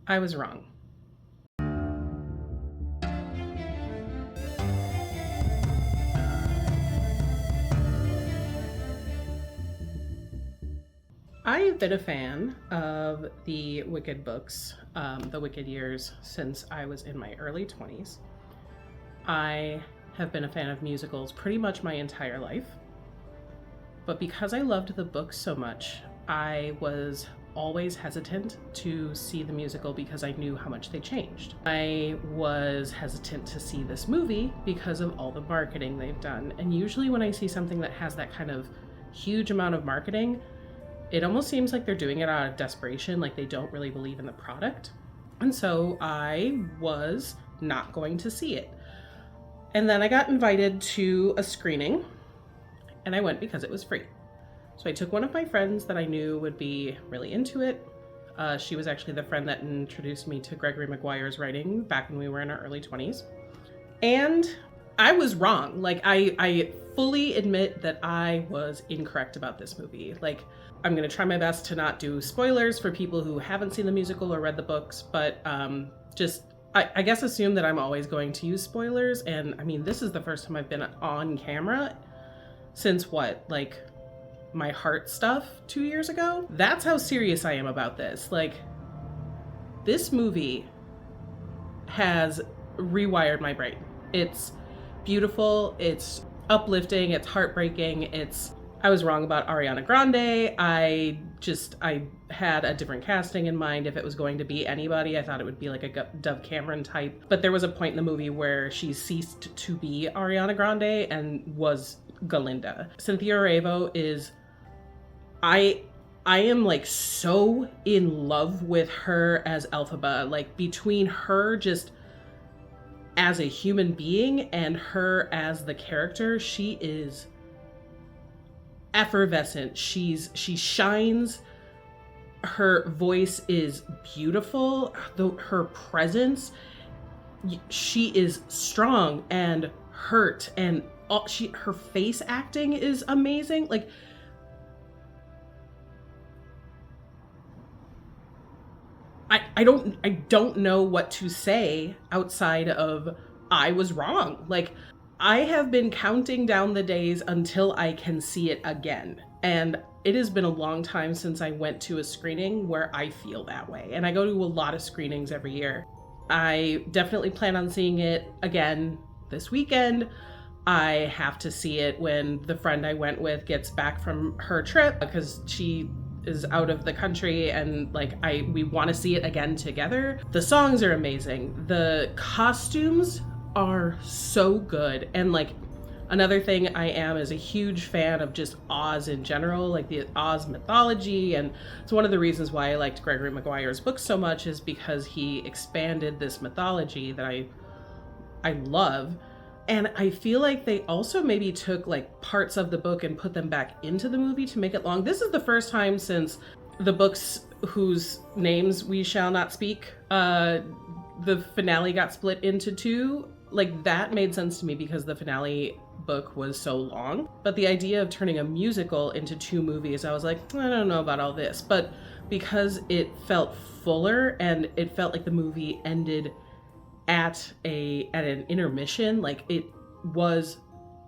I was wrong. I have been a fan of the Wicked books, the Wicked years, since I was in my early 20s. I have been a fan of musicals pretty much my entire life. But because I loved the books so much, I was always hesitant to see the musical because I knew how much they changed. I was hesitant to see this movie because of all the marketing they've done. And usually when I see something that has that kind of huge amount of marketing, it almost seems like they're doing it out of desperation, like they don't really believe in the product. And so I was not going to see it. And then I got invited to a screening, and I went because it was free. So I took one of my friends that I knew would be really into it. She was actually the friend that introduced me to Gregory Maguire's writing back when we were in our early 20s. And I was wrong. Like, I fully admit that I was incorrect about this movie. Like, I'm gonna try my best to not do spoilers for people who haven't seen the musical or read the books, but I guess assume that I'm always going to use spoilers. And I mean, this is the first time I've been on camera since like my heart stuff 2 years ago. That's how serious I am about this. Like, this movie has rewired my brain. It's beautiful, it's uplifting, it's heartbreaking, I was wrong about Ariana Grande. I had a different casting in mind. If it was going to be anybody, I thought it would be like a Dove Cameron type. But there was a point in the movie where she ceased to be Ariana Grande and was Galinda. Cynthia Erivo is, I am like so in love with her as Elphaba. Like, between her just as a human being and her as the character, she is effervescent. She shines. Her voice is beautiful. Her presence, she is strong and hurt, and her face acting is amazing. Like, I don't know what to say outside of I was wrong. Like, I have been counting down the days until I can see it again. And it has been a long time since I went to a screening where I feel that way. And I go to a lot of screenings every year. I definitely plan on seeing it again this weekend. I have to see it when the friend I went with gets back from her trip, because she is out of the country, and we want to see it again together. The songs are amazing. The costumes are so good. And another thing I am is a huge fan of just Oz in general, like the Oz mythology. And it's one of the reasons why I liked Gregory Maguire's books so much, is because he expanded this mythology that I love. And I feel like they also maybe took parts of the book and put them back into the movie to make it long. This is the first time since the books whose names we shall not speak, the finale got split into two. That made sense to me because the finale book was so long. But the idea of turning a musical into two movies, I was like, I don't know about all this. But because it felt fuller and it felt like the movie ended at an intermission, it was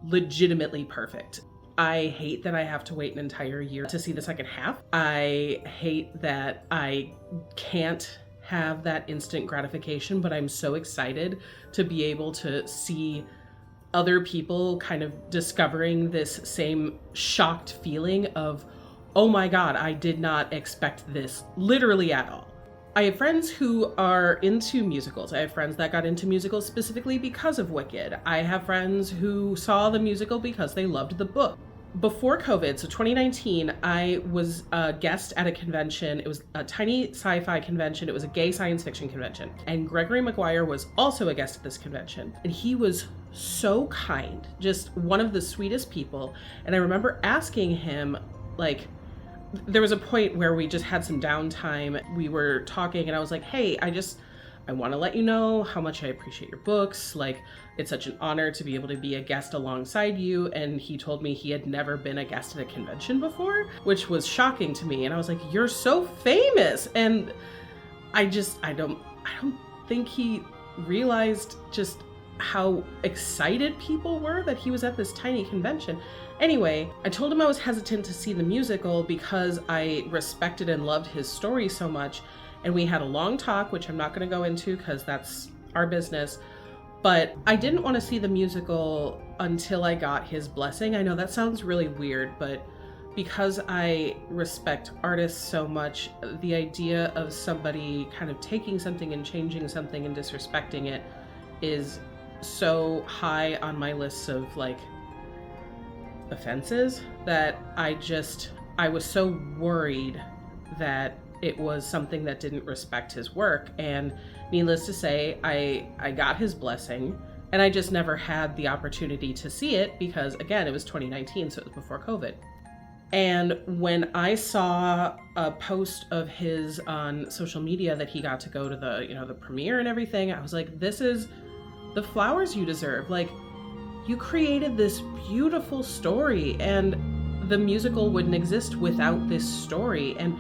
legitimately perfect. I hate that I have to wait an entire year to see the second half. I hate that I can't have that instant gratification, but I'm so excited to be able to see other people kind of discovering this same shocked feeling of, oh my God, I did not expect this literally at all. I have friends who are into musicals. I have friends that got into musicals specifically because of Wicked. I have friends who saw the musical because they loved the book. Before COVID, so 2019, I was a guest at a convention. It was a tiny sci-fi convention. It was a gay science fiction convention. And Gregory Maguire was also a guest at this convention. And he was so kind, just one of the sweetest people. And I remember asking him, there was a point where we just had some downtime. We were talking and I was like, hey, I want to let you know how much I appreciate your books. It's such an honor to be able to be a guest alongside you. And he told me he had never been a guest at a convention before, which was shocking to me. And I was like, you're so famous. And I don't think he realized just how excited people were that he was at this tiny convention. Anyway, I told him I was hesitant to see the musical because I respected and loved his story so much. And we had a long talk, which I'm not going to go into because that's our business. But I didn't want to see the musical until I got his blessing. I know that sounds really weird, but because I respect artists so much, the idea of somebody kind of taking something and changing something and disrespecting it is so high on my list of like offenses that I was so worried that it was something that didn't respect his work. And needless to say, I got his blessing, and I just never had the opportunity to see it because, again, it was 2019, so it was before COVID. And when I saw a post of his on social media that he got to go to the premiere and everything, I was like, this is the flowers you deserve. Like, you created this beautiful story, and the musical wouldn't exist without this story. And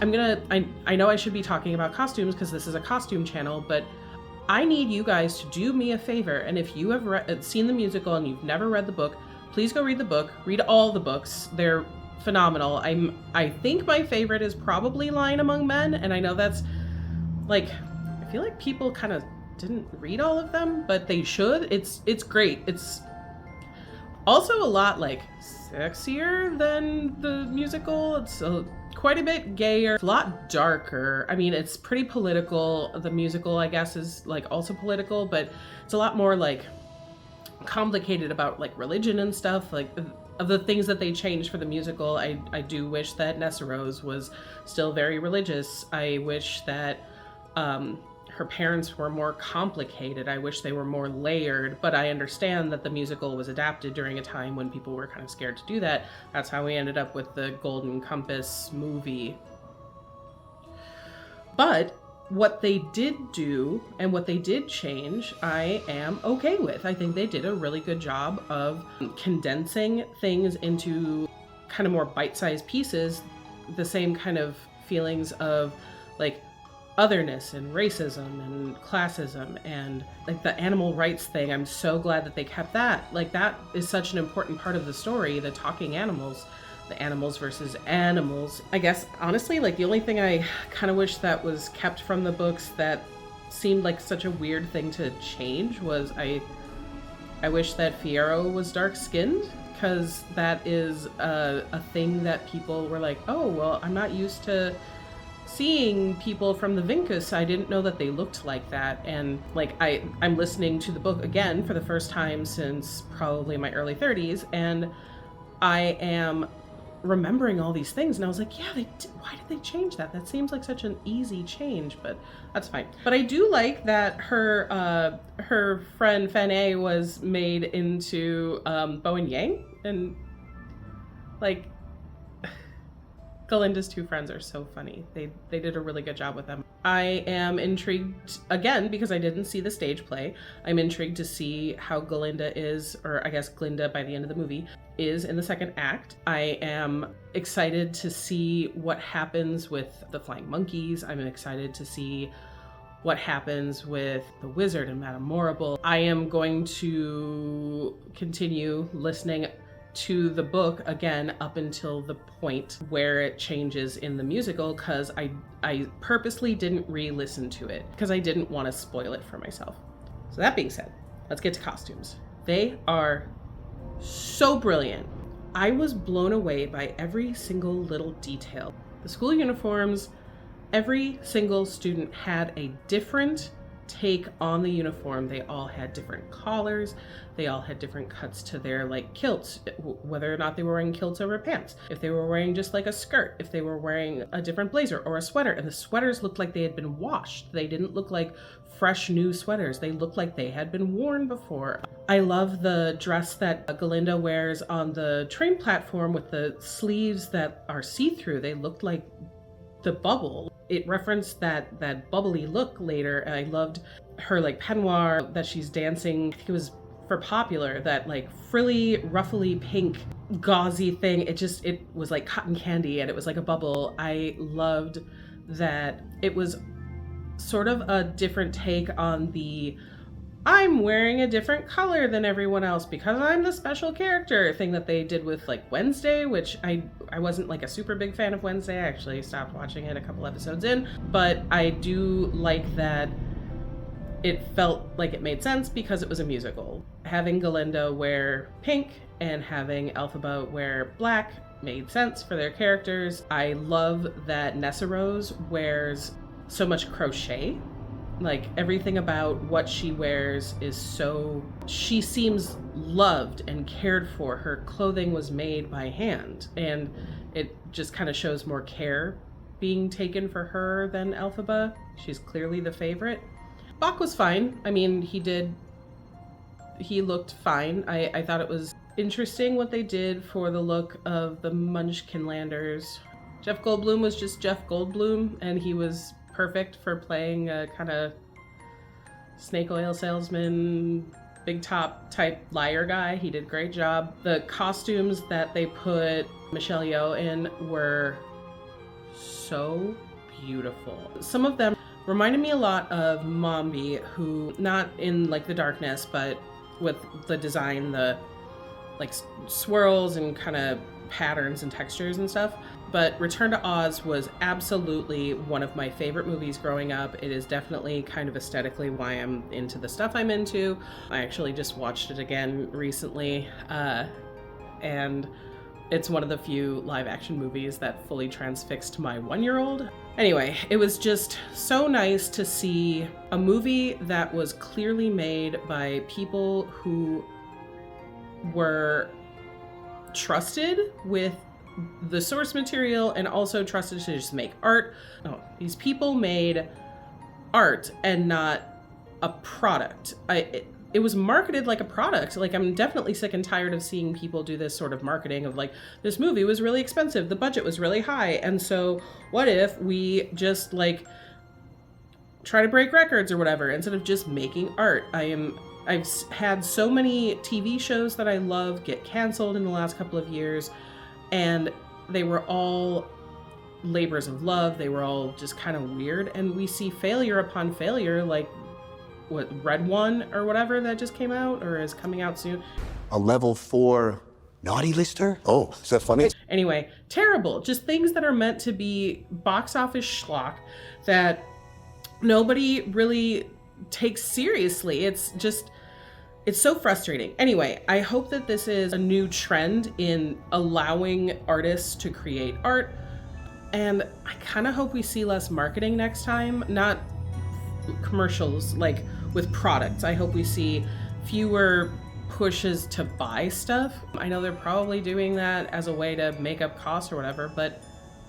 I know I should be talking about costumes because this is a costume channel, but I need you guys to do me a favor. And if you have seen the musical and you've never read the book, please go read the book. Read all the books. They're phenomenal. I think my favorite is probably Lion Among Men, and I know that's like, I feel like people kind of didn't read all of them, but they should. It's great. It's also a lot like sexier than the musical. It's quite a bit gayer, a lot darker. I mean, it's pretty political. The musical, I guess, is like also political, but it's a lot more like complicated about like religion and stuff. Like of the things that they changed for the musical, I do wish that Nessa Rose was still very religious. I wish that her parents were more complicated. I wish they were more layered, but I understand that the musical was adapted during a time when people were kind of scared to do that. That's how we ended up with the Golden Compass movie. But what they did do and what they did change, I am okay with. I think they did a really good job of condensing things into kind of more bite-sized pieces, the same kind of feelings of like otherness and racism and classism and like the animal rights thing. I'm so glad that they kept that. Like, that is such an important part of the story, the talking animals, the animals versus animals. I guess honestly, like the only thing I kind of wish that was kept from the books that seemed like such a weird thing to change was I wish that Fiyero was dark-skinned, because that is a thing that people were like, oh, well, I'm not used to seeing people from the Vinkus. I didn't know that they looked like that. And like I'm listening to the book again for the first time since probably my early 30s, and I am remembering all these things, and I was like, yeah, why did they change that? That seems like such an easy change, but that's fine. But I do like that her friend Fanny was made into Bo and Yang, and like Galinda's two friends are so funny. They did a really good job with them. I am intrigued, again, because I didn't see the stage play. I'm intrigued to see how Galinda is, or I guess Glinda by the end of the movie, is in the second act. I am excited to see what happens with the flying monkeys. I'm excited to see what happens with the wizard and Madame Morrible. I am going to continue listening to the book again up until the point where it changes in the musical, because I purposely didn't re-listen to it because I didn't want to spoil it for myself. So that being said, let's get to costumes. They are so brilliant. I was blown away by every single little detail. The school uniforms, every single student had a different take on the uniform. They all had different collars. They all had different cuts to their like kilts, whether or not they were wearing kilts over pants, if they were wearing just like a skirt, if they were wearing a different blazer or a sweater. And the sweaters looked like they had been washed. They didn't look like fresh new sweaters. They looked like they had been worn before. I love the dress that Galinda wears on the train platform with the sleeves that are see-through. They looked like the bubble. It referenced that bubbly look later. And I loved her like peignoir that she's dancing. I think it was for Popular, that like frilly, ruffly pink gauzy thing. It was like cotton candy, and it was like a bubble. I loved that it was sort of a different take on the I'm wearing a different color than everyone else because I'm the special character thing that they did with like Wednesday, which I wasn't like a super big fan of Wednesday. I actually stopped watching it a couple episodes in, but I do like that it felt like it made sense because it was a musical. Having Galinda wear pink and having Elphaba wear black made sense for their characters. I love that Nessarose wears so much crochet. Like everything about what she wears is so, she seems loved and cared for. Her clothing was made by hand, and it just kind of shows more care being taken for her than Elphaba. She's clearly the favorite. Bach was fine. I mean, he looked fine. I thought it was interesting what they did for the look of the Munchkinlanders. Jeff Goldblum was just Jeff Goldblum, and he was perfect for playing a kind of snake oil salesman, big top type liar guy. He did a great job. The costumes that they put Michelle Yeoh in were so beautiful. Some of them reminded me a lot of Mombi, who, not in like the darkness, but with the design, the like swirls and kind of patterns and textures and stuff. But Return to Oz was absolutely one of my favorite movies growing up. It is definitely kind of aesthetically why I'm into the stuff I'm into. I actually just watched it again recently, and it's one of the few live action movies that fully transfixed my 1-year-old. Anyway, it was just so nice to see a movie that was clearly made by people who were trusted with the source material and also trusted to just make art. Oh, these people made art and not a product. It was marketed like a product. Like, I'm definitely sick and tired of seeing people do this sort of marketing of like, this movie was really expensive, the budget was really high, and so what if we just like try to break records or whatever instead of just making art. I've had so many TV shows that I love get canceled in the last couple of years, and they were all labors of love. They were all just kind of weird, and we see failure upon failure, like what, Red One or whatever that just came out or is coming out soon. A level 4 naughty lister? Oh, is that funny? Anyway, terrible. Just things that are meant to be box office schlock that nobody really takes seriously. It's so frustrating. Anyway, I hope that this is a new trend in allowing artists to create art. And I kind of hope we see less marketing next time, not commercials like with products. I hope we see fewer pushes to buy stuff. I know they're probably doing that as a way to make up costs or whatever, but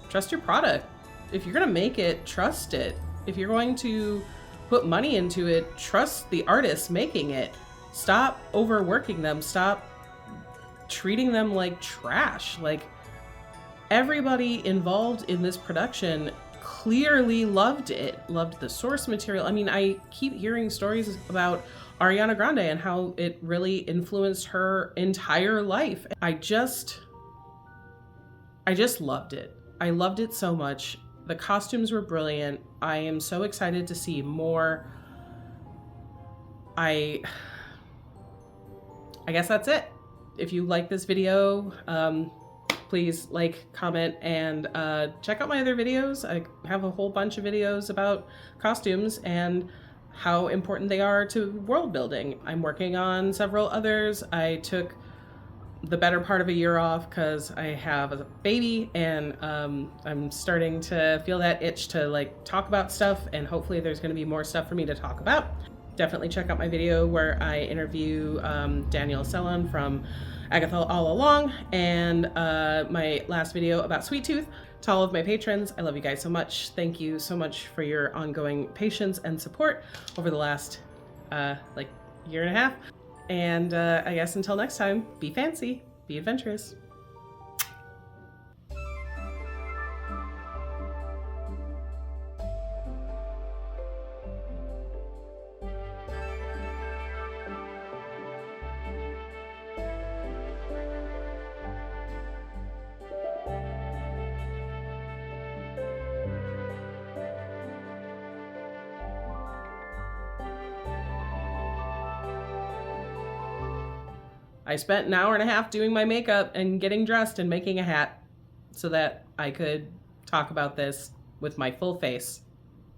trust your product. If you're going to make it, trust it. If you're going to put money into it, trust the artists making it. Stop overworking them. Stop treating them like trash. Like, everybody involved in this production clearly loved it, loved the source material. I mean, I keep hearing stories about Ariana Grande and how it really influenced her entire life. I just loved it. I loved it so much. The costumes were brilliant. I am so excited to see more. I guess that's it. If you like this video, please like, comment, and check out my other videos. I have a whole bunch of videos about costumes and how important they are to world building. I'm working on several others. I took the better part of a year off because I have a baby, and I'm starting to feel that itch to like talk about stuff, and hopefully there's going to be more stuff for me to talk about. Definitely check out my video where I interview Daniel Sellon from Agatha All Along, and my last video about Sweet Tooth. To all of my patrons, I love you guys so much. Thank you so much for your ongoing patience and support over the last like year and a half. And I guess until next time, be fancy, be adventurous. I spent an hour and a half doing my makeup and getting dressed and making a hat so that I could talk about this with my full face.